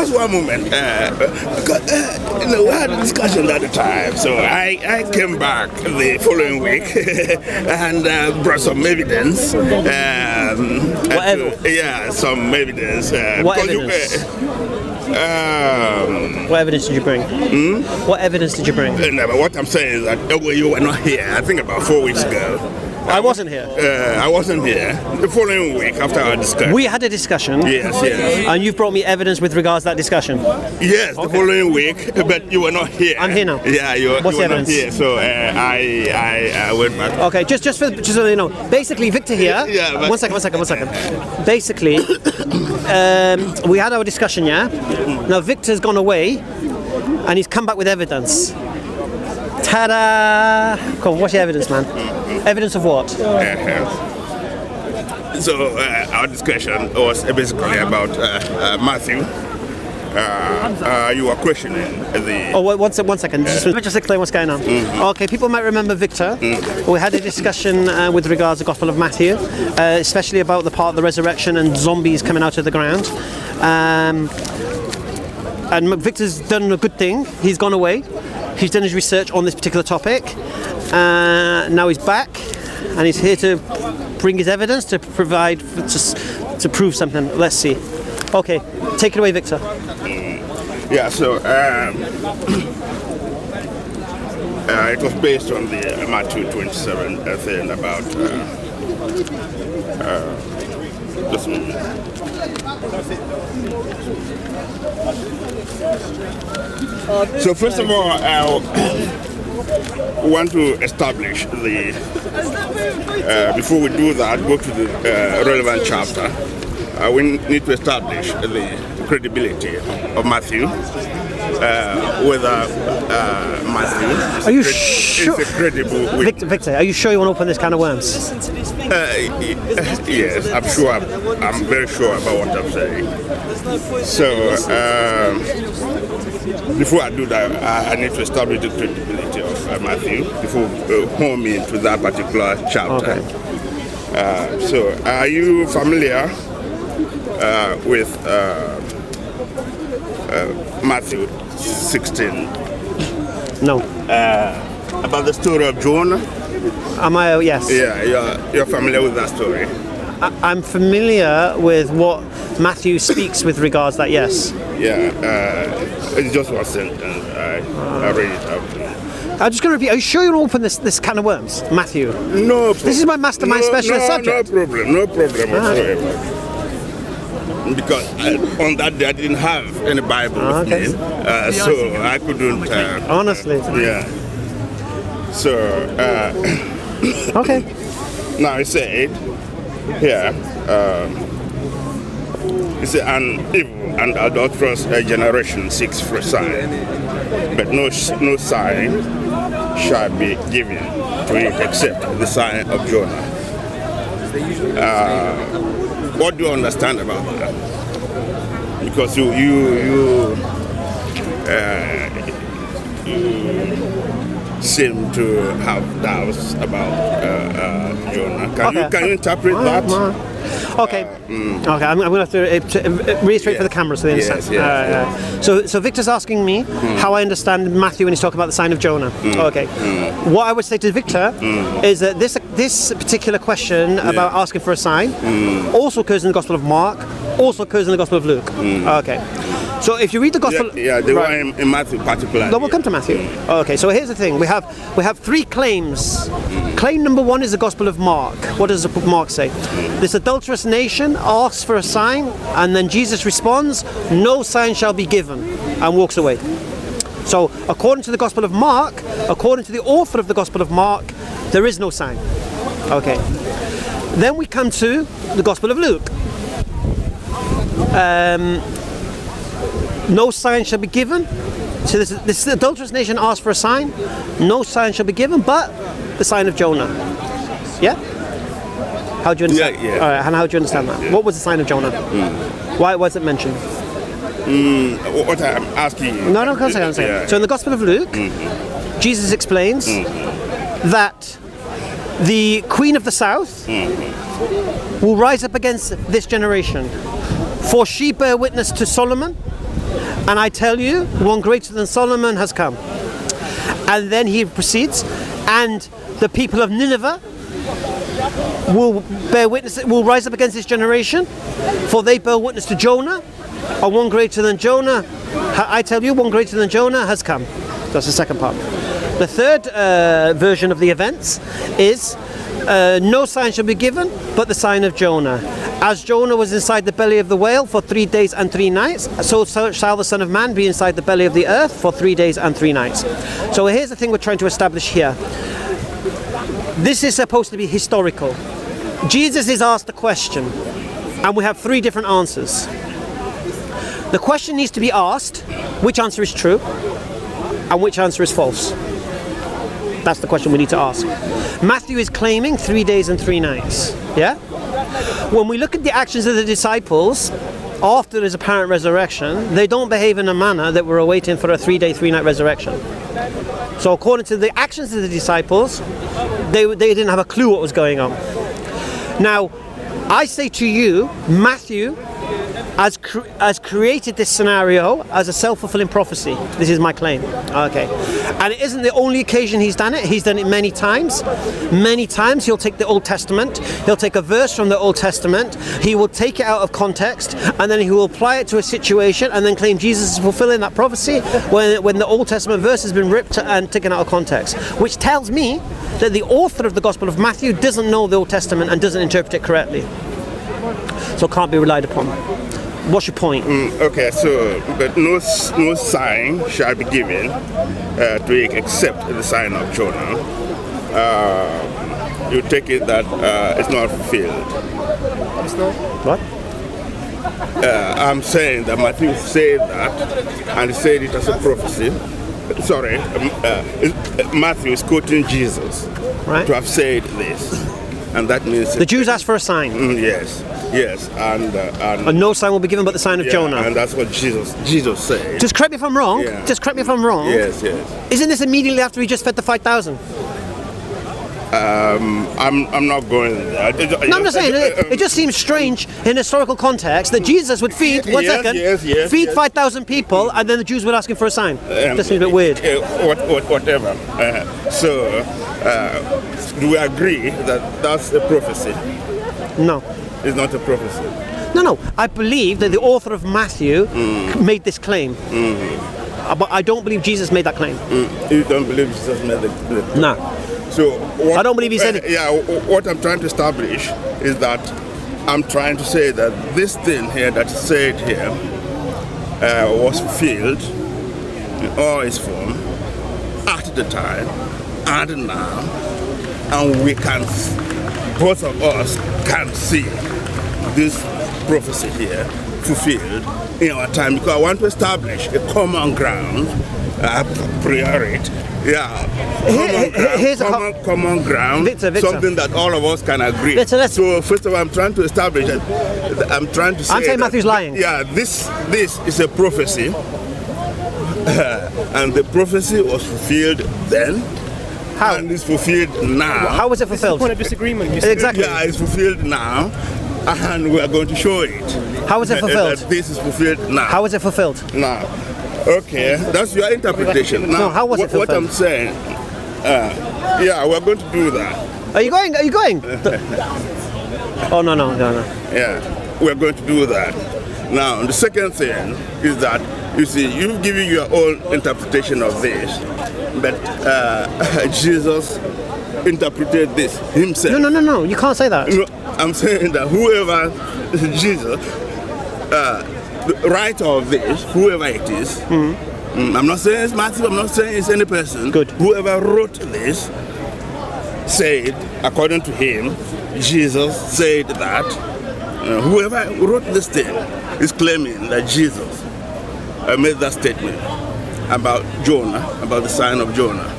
just one moment. Because, we had a discussion at the time, so I came back the following week and brought some evidence. What evidence? Yeah, some evidence. What evidence? What evidence did you bring? What evidence did you bring? No, but what I'm saying is that you were not here, I think about 4 weeks ago. I wasn't here. I wasn't here. The following week after our discussion. We had a discussion. Yes. And you've brought me evidence with regards to that discussion. Yes, the following week, but you were not here. I'm here now. Yeah, you were evidence? not here, so I went back. Okay, just so you know, basically Victor here. Yeah, but one second. Basically, we had our discussion. Yeah. Now Victor's gone away, and he's come back with evidence. Ta-da! Come on, what's your evidence, man? Evidence of what? So our discussion was basically about Matthew. You were questioning the... Oh, one second. Let me just explain what's going on. Okay, people might remember Victor. We had a discussion with regards to the Gospel of Matthew, especially about the part of the resurrection and zombies coming out of the ground. And Victor's done a good thing. He's gone away. He's done his research on this particular topic. Now he's back, and he's here to bring his evidence to provide to prove something. Let's see. Okay, take it away, Victor. Yeah. So it was based on the Matthew 27 thing about. Just a minute. So first of all, I want to establish the. Before we do that, go to the relevant chapter. We need to establish the credibility of Matthew. Whether Matthew is a credible. Victor, are you sure you want to open this can of worms? Yes, I'm sure. I'm very sure about what I'm saying. So, before I do that, I need to establish the credibility of Matthew before home into that particular chapter. Okay. So, are you familiar with Matthew 16? No. About the story of Jonah? Am I? Yes. Yeah, you're familiar with that story. I'm familiar with what Matthew speaks with regards to that, yes. Yeah, it's just one sentence. I read it out. I'm just going to repeat. Are you sure you want to open this can of worms, Matthew? No problem. This is my mastermind specialist subject. No problem whatsoever. Because on that day I didn't have any Bible with me, so I couldn't. Honestly. Yeah. So. Okay. Now he said, here, he said, an evil and adulterous generation seeks for a sign, but no sign shall be given to it except the sign of Jonah. What do you understand about that? Because you seem to have doubts about Jonah. Can you interpret that? Okay. Okay. I'm going to have to reiterate for the camera so they understand. Yes. So Victor's asking me how I understand Matthew when he's talking about the sign of Jonah. Okay. What I would say to Victor is that this particular question about asking for a sign also occurs in the Gospel of Mark, also occurs in the Gospel of Luke. Okay. So if you read the Gospel, they were in Matthew particularly. No, we'll come to Matthew. Okay, so here's the thing: we have 3 claims. Claim number 1 is the Gospel of Mark. What does Mark say? This adulterous nation asks for a sign, and then Jesus responds, "No sign shall be given," and walks away. So, according to the Gospel of Mark, according to the author of the Gospel of Mark, there is no sign. Okay. Then we come to the Gospel of Luke. No sign shall be given. So this adulterous nation asked for a sign. No sign shall be given, but the sign of Jonah. Yeah? How do you understand? Yeah. All right, and how do you understand that? What was the sign of Jonah? Why was it mentioned? What I'm asking you. No, come on. So in the Gospel of Luke, Jesus explains that the Queen of the South will rise up against this generation. For she bear witness to Solomon, And I tell you, one greater than Solomon has come. And then he proceeds, and the people of Nineveh will bear witness, will rise up against this generation, for they bear witness to Jonah, and one greater than Jonah, I tell you, one greater than Jonah has come. That's the second part. The third version of the events is, no sign shall be given but the sign of Jonah. As Jonah was inside the belly of the whale for 3 days and 3 nights, so shall the Son of Man be inside the belly of the earth for 3 days and 3 nights. So here's the thing we're trying to establish here. This is supposed to be historical. Jesus is asked a question, and we have 3 different answers. The question needs to be asked, which answer is true, and which answer is false. That's the question we need to ask. Matthew is claiming 3 days and 3 nights. Yeah? When we look at the actions of the disciples after his apparent resurrection, they don't behave in a manner that we're awaiting for a 3-day, 3-night resurrection. So according to the actions of the disciples, they didn't have a clue what was going on. Now, I say to you, Matthew has created this scenario as a self-fulfilling prophecy. This is my claim. Okay. And it isn't the only occasion he's done it. He's done it many times. Many times he'll take the Old Testament, he'll take a verse from the Old Testament, he will take it out of context, and then he will apply it to a situation and then claim Jesus is fulfilling that prophecy when the Old Testament verse has been ripped and taken out of context. Which tells me that the author of the Gospel of Matthew doesn't know the Old Testament and doesn't interpret it correctly. So can't be relied upon. What's your point? Okay, so, but no sign shall be given to it except the sign of Jonah. You take it that it's not fulfilled. It's not? What? I'm saying that Matthew said that, and he said it as a prophecy. Sorry, Matthew is quoting Jesus, right, to have said this. And that means the Jews asked for a sign. Yes, and no sign will be given but the sign of Jonah. And that's what Jesus said. Just correct me if I'm wrong. Yeah. Just correct me if I'm wrong. Yes. Isn't this immediately after he just fed the 5,000? I'm not going there. No, I'm just saying, it just seems strange in historical context that Jesus would feed, feed 5,000 people, and then the Jews would ask him for a sign. That seems a bit weird. Whatever. Do we agree that that's a prophecy? No. It's not a prophecy. No. I believe that the author of Matthew made this claim. But I don't believe Jesus made that claim. You don't believe Jesus made the claim? No. So I don't believe he said it. Yeah, what I'm trying to establish is that I'm trying to say that this thing here that is said here was fulfilled in all its form at the time and now, and we can, both of us can see this prophecy here fulfilled in our time, because I want to establish a common ground, priori. Yeah, common ground, Victor. something that all of us can agree. Victor, so first of all, I'm trying to establish that I'm trying to say I'm saying Matthew's lying. Yeah, this is a prophecy, and the prophecy was fulfilled then. How? And it's fulfilled now. How was it fulfilled? Point of disagreement. Exactly. Yeah, it's fulfilled now, and we are going to show it. How is it fulfilled? That this is fulfilled now. How is it fulfilled? Now. Okay, that's your interpretation. Now, no, how was it fulfilled? What I'm saying, yeah, we're going to do that. Are you going? Oh, no. Yeah, we're going to do that. Now, the second thing is that, you see, you've given your own interpretation of this, but Jesus interpreted this himself. No, you can't say that. No, I'm saying that whoever, Jesus, the writer of this, whoever it is, I'm not saying it's Matthew, I'm not saying it's any person. Good. Whoever wrote this said, according to him, Jesus said that whoever wrote this thing is claiming that Jesus made that statement about Jonah, about the sign of Jonah.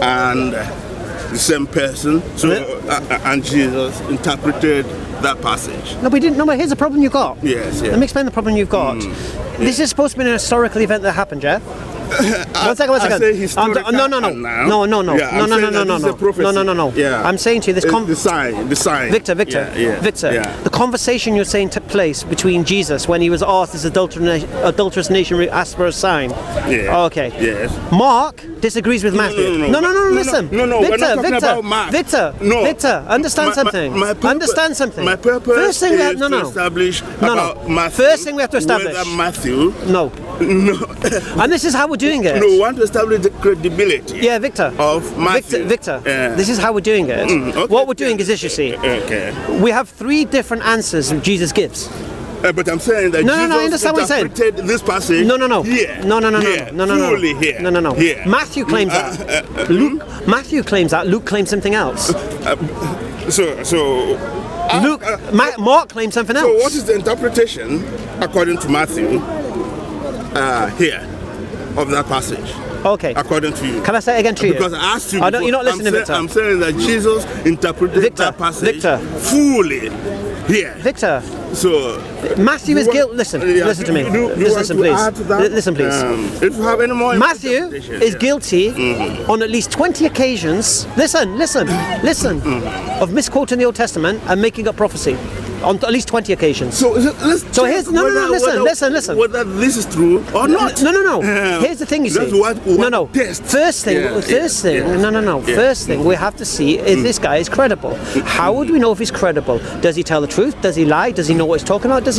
And the same person, so and Jesus interpreted that passage. No, we didn't. No, but here's the problem you got. Yes. Let me explain the problem you've got. This is supposed to be an historical event that happened, yeah? One second. I say historical No. now. Yeah, I'm saying that this is a prophecy. No. Yeah. I'm saying to you, the sign. Victor. Yeah. The conversation you're saying took place between Jesus when he was asked, "This adulterous nation asked for a sign." Yeah. Okay. Yes. Mark disagrees with Matthew. No. Listen. No. We're not talking about Mark. Victor, understand something. Understand something. My purpose First thing is to establish about Matthew. First thing we have to establish. Whether Matthew. No. And this is how we're doing it. No, we want to establish the credibility. Yeah, Victor. Of Matthew. Victor. This is how we're doing it. Okay. What we're doing is this, you see. Okay. We have 3 different answers Jesus gives. But I'm saying that Jesus I understand what you're saying. interpreted this passage. No. Here. No. Fully here. No. Here. Matthew claims that. Matthew claims that. Luke claims something else. Mark claims something else. So what is the interpretation, according to Matthew, here, of that passage? Okay. According to you. Can I say it again to you? Because I asked you. You're not listening, Victor. I'm saying that Jesus interpreted that passage fully here. Victor. So Matthew is guilty. Listen to me. Listen, please. If you have any more Matthew is guilty on at least 20 occasions. Listen. Of misquoting the Old Testament and making up prophecy. On at least 20 occasions. So here's listen. Whether this is true or not. No. Here's the thing, you see. First thing we have to see is this guy is credible. How would we know if he's credible? Does he tell the truth? Does he lie? Does he know what he's talking about? Does he